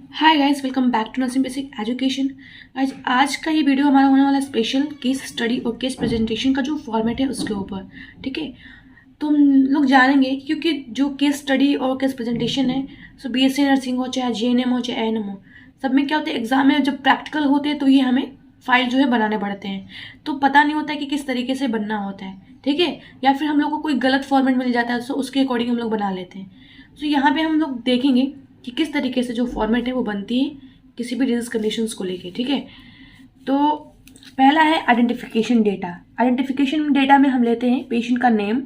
Hi guys, welcome back to nursing basic education. Guys, आज का ये वीडियो हमारा होने वाला स्पेशल केस स्टडी और केस प्रेजेंटेशन का जो फॉर्मेट है उसके ऊपर। ठीक है, तो हम लोग जानेंगे क्योंकि जो केस स्टडी और केस प्रेजेंटेशन है, सो बीएससी नर्सिंग हो चाहे जीएनएम हो चाहे एएनएम हो, सब में क्या होता है, एग्जाम में जब प्रैक्टिकल होते हैं तो ये हमें फाइल जो है बनाने पड़ते हैं, तो पता नहीं होता है कि किस तरीके से बनना होता है। ठीक है, या फिर हम लोग को कोई गलत फॉर्मेट मिल जाता है तो उसके अकॉर्डिंग हम लोग बना लेते हैं। तो यहाँ पे हम लोग देखेंगे कि किस तरीके से जो फॉर्मेट है वो बनती है किसी भी डिजीज कंडीशंस को लेके। ठीक है, तो पहला है आइडेंटिफिकेशन डेटा। आइडेंटिफिकेशन डेटा में हम लेते हैं पेशेंट का नेम,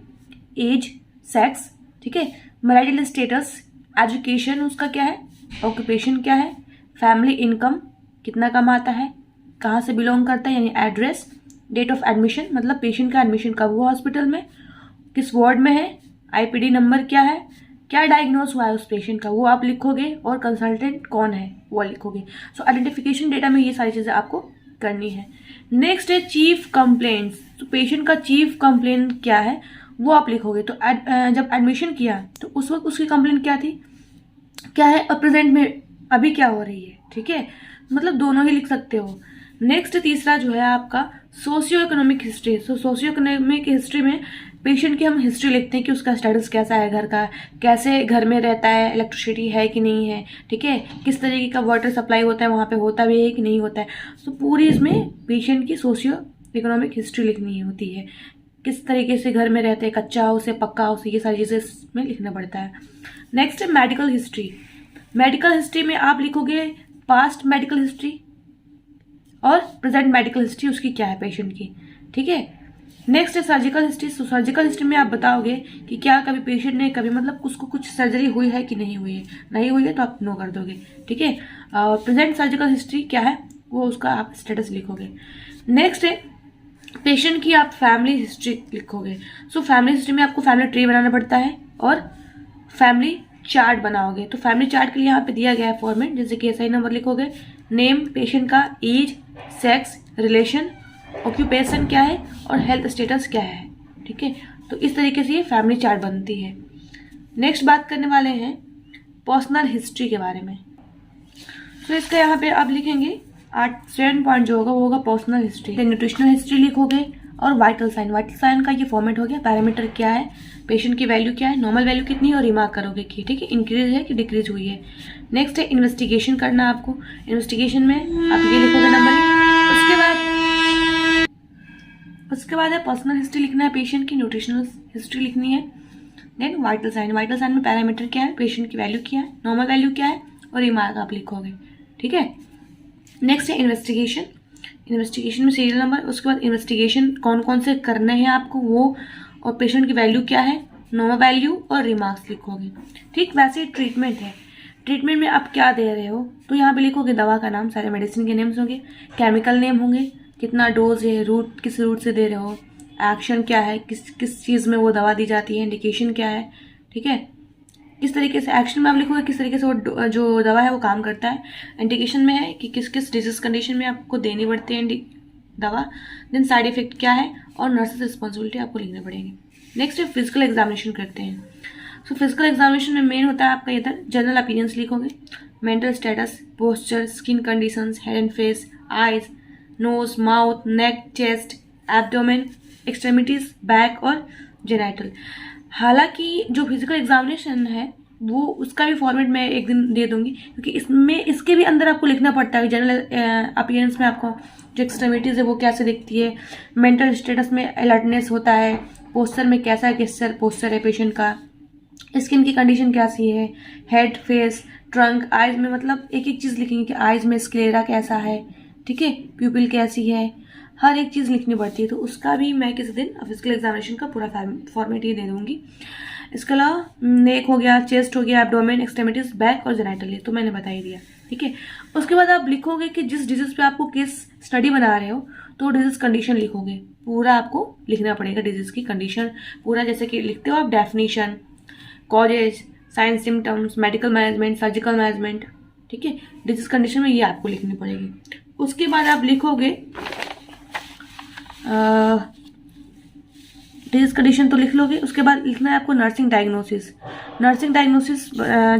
एज, सेक्स, ठीक है, मैरिटल स्टेटस, एजुकेशन उसका क्या है, ऑक्यूपेशन क्या है, फैमिली इनकम कितना कमाता है, कहाँ से बिलोंग करता है यानी एड्रेस, डेट ऑफ एडमिशन मतलब पेशेंट का एडमिशन कब हुआ हॉस्पिटल में, किस वार्ड में है, आईपीडी नंबर क्या है, क्या डायग्नोस हुआ है उस पेशेंट का वो आप लिखोगे, और कंसल्टेंट कौन है वो लिखोगे। सो आइडेंटिफिकेशन डेटा में ये सारी चीज़ें आपको करनी है। नेक्स्ट है चीफ कंप्लेंट्स। तो पेशेंट का चीफ कंप्लेंट क्या है वो आप लिखोगे। तो जब एडमिशन किया तो उस वक्त उसकी कंप्लेंट क्या थी, क्या है, और प्रेजेंट में अभी क्या हो रही है। ठीक है, मतलब दोनों ही लिख सकते हो। नेक्स्ट तीसरा जो है आपका सोशियो इकोनॉमिक हिस्ट्री। सो सोशियो इकोनॉमिक हिस्ट्री में पेशेंट की हम हिस्ट्री लिखते हैं कि उसका स्टेटस कैसा है, घर का कैसे घर में रहता है, इलेक्ट्रिसिटी है कि नहीं है, ठीक है, किस तरीके का वाटर सप्लाई होता है, वहाँ पे होता भी है कि नहीं होता है। तो पूरी इसमें पेशेंट की सोशियो इकोनॉमिक हिस्ट्री लिखनी होती है, किस तरीके से घर में रहते हैं, कच्चा हाउस है, पक्का हाउस है, ये सारी चीज़ें इसमें लिखना पड़ता है। नेक्स्ट है मेडिकल हिस्ट्री। मेडिकल हिस्ट्री में आप लिखोगे पास्ट मेडिकल हिस्ट्री और प्रेजेंट मेडिकल हिस्ट्री उसकी क्या है पेशेंट की। ठीक है, नेक्स्ट है सर्जिकल हिस्ट्री। तो सर्जिकल हिस्ट्री में आप बताओगे कि क्या कभी पेशेंट ने कभी मतलब उसको कुछ सर्जरी हुई है कि नहीं हुई है, नहीं हुई है तो आप नो कर दोगे। ठीक है, प्रेजेंट सर्जिकल हिस्ट्री क्या है वो उसका आप स्टेटस लिखोगे। नेक्स्ट है पेशेंट की आप फैमिली हिस्ट्री लिखोगे। सो फैमिली हिस्ट्री में आपको फैमिली ट्री बनाना पड़ता है और फैमिली चार्ट बनाओगे। तो फैमिली चार्ट के लिए यहाँ पे दिया गया है फॉर्मेट, जैसे कि एसआई नंबर लिखोगे, नेम पेशेंट का, एज, सेक्स, रिलेशन, ऑक्यूपेशन क्या है और हेल्थ स्टेटस क्या है। ठीक है, तो इस तरीके से ये फैमिली चार्ट बनती है। नेक्स्ट बात करने वाले हैं पर्सनल हिस्ट्री के बारे में। तो इसका यहाँ पे आप लिखेंगे 7 पॉइंट जो होगा वो होगा पर्सनल हिस्ट्री। न्यूट्रिशनल हिस्ट्री लिखोगे और वाइटल साइन। वाइटल साइन का ये फॉर्मेट हो गया, पैरामीटर क्या है, पेशेंट की वैल्यू क्या है, नॉर्मल वैल्यू कितनी है और रिमार्क करोगे कि ठीक है इंक्रीज है कि डिक्रीज हुई है। नेक्स्ट है इन्वेस्टिगेशन करना आपको। इन्वेस्टिगेशन में आप ये लिखोगे नंबर। उसके बाद है पर्सनल हिस्ट्री लिखना है पेशेंट की, न्यूट्रिशनल हिस्ट्री लिखनी है, then vital sign. Vital sign में पैरामीटर क्या है, पेशेंट की वैल्यू क्या है, नॉर्मल वैल्यू क्या है और रिमार्क आप लिखोगे। ठीक है, नेक्स्ट है इन्वेस्टिगेशन। इन्वेस्टिगेशन में सीरियल नंबर, उसके बाद इन्वेस्टिगेशन कौन कौन से करने हैं आपको वो, और पेशेंट की वैल्यू क्या है, नॉर्मल वैल्यू और रिमार्क्स लिखोगे। ठीक, वैसे ट्रीटमेंट है, ट्रीटमेंट में आप क्या दे रहे हो तो यहाँ पे लिखोगे दवा का नाम, सारे मेडिसिन के नेम्स होंगे, केमिकल नेम होंगे, कितना डोज है, रूट किस रूट से दे रहे हो, एक्शन क्या है, किस किस चीज़ में वो दवा दी जाती है, इंडिकेशन क्या है। ठीक है, किस तरीके से एक्शन में आप लिखोगे किस तरीके से वो जो दवा है वो काम करता है। इंडिकेशन में है कि किस किस डिजीज कंडीशन में आपको देनी पड़ती है दवा, देन साइड इफेक्ट क्या है और नर्सेस रिस्पॉन्सिबिलिटी आपको लिखने पड़ेगी। नेक्स्ट है फिजिकल एग्जामिनेशन करते हैं। सो फिजिकल एग्जामिनेशन में मेन होता है आपका इधर जनरल अपीयरेंस लिखोगे, mental status, posture, skin conditions, head and face, eyes, nose, mouth, neck, chest, abdomen, extremities, back और जेनाइटल। हालांकि जो फिजिकल एग्जामिनेशन है वो उसका भी फॉर्मेट मैं एक दिन दे दूंगी, क्योंकि इसमें इसके भी अंदर आपको लिखना पड़ता है जनरल अपीयरेंस में आपको जो एक्सट्रीमिटीज है वो कैसे दिखती है, मेंटल स्टेटस में अलर्टनेस होता है, पोस्चर में कैसा कैसा पोस्चर है पेशेंट का, स्किन की कंडीशन कैसी है, हेड, फेस, ट्रंक, आइज में मतलब एक एक चीज़ लिखेंगे कि आइज में स्क्लेरा कैसा है, ठीक है, प्यूपिल कैसी है, हर एक चीज़ लिखनी पड़ती है। तो उसका भी मैं किसी दिन फिजिकल एग्जामिनेशन का पूरा फॉर्मेट ही दे दूंगी। इसके अलावा नेक हो गया, चेस्ट हो गया, एब्डोमेन, एक्सट्रीमिटीज, बैक और जेनाइटल, ये तो मैंने बता ही दिया। ठीक है, उसके बाद आप लिखोगे कि जिस डिजीज पे आपको केस स्टडी बना रहे हो तो डिजीज कंडीशन लिखोगे, पूरा आपको लिखना पड़ेगा डिजीज की कंडीशन पूरा, जैसे कि लिखते हो आप definition, causes, science, symptoms, medical management, surgical management. ठीक है, डिजीज कंडीशन में ये आपको लिखनी पड़ेगी। उसके बाद आप लिखोगे डिजीज कंडीशन तो लिख लोगे। उसके बाद लिखना है आपको नर्सिंग डायग्नोसिस। नर्सिंग डायग्नोसिस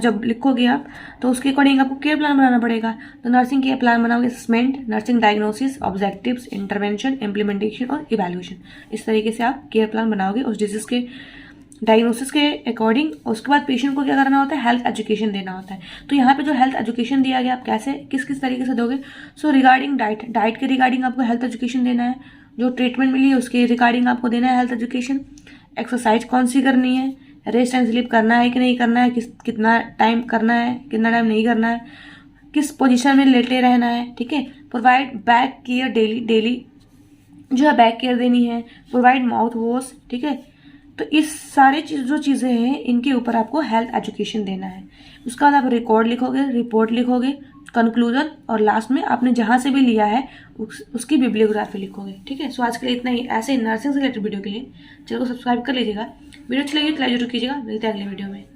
जब लिखोगे आप तो उसके अकॉर्डिंग आपको केयर प्लान बनाना पड़ेगा। तो नर्सिंग केयर प्लान बनाओगे, assessment, nursing diagnosis, objectives, intervention, implementation और इवैल्यूएशन। इस तरीके से आप केयर प्लान बनाओगे उस डिजीज के डायग्नोसिस के अकॉर्डिंग। उसके बाद पेशेंट को क्या करना होता है, हेल्थ एजुकेशन देना होता है। तो यहाँ पे जो हेल्थ एजुकेशन दिया गया, आप कैसे किस किस तरीके से दोगे। सो रिगार्डिंग डाइट के रिगार्डिंग आपको हेल्थ एजुकेशन देना है। जो ट्रीटमेंट मिली है उसके रिगार्डिंग आपको देना है हेल्थ एजुकेशन। एक्सरसाइज कौन सी करनी है, रेस्ट एंड स्लीप करना है कि नहीं करना है, कितना टाइम करना है, कितना टाइम नहीं करना है, किस पोजीशन में लेटे रहना है, ठीक है। प्रोवाइड बैक केयर, डेली जो है बैक केयर देनी है। प्रोवाइड माउथ वॉश, ठीक है। तो इस सारे जो चीज़ें हैं इनके ऊपर आपको हेल्थ एजुकेशन देना है। उसके बाद आप रिकॉर्ड लिखोगे, रिपोर्ट लिखोगे, कंक्लूजन, और लास्ट में आपने जहाँ से भी लिया है उसकी बिब्लियोग्राफी लिखोगे, ठीक है। सो आज के लिए इतना ही। ऐसे नर्सिंग से रिलेटेड वीडियो के लिए चैनल को सब्सक्राइब कर लीजिएगा। वीडियो अच्छी लगी तो लाइक जरूर कीजिएगा। मिलते हैं अगले वीडियो में।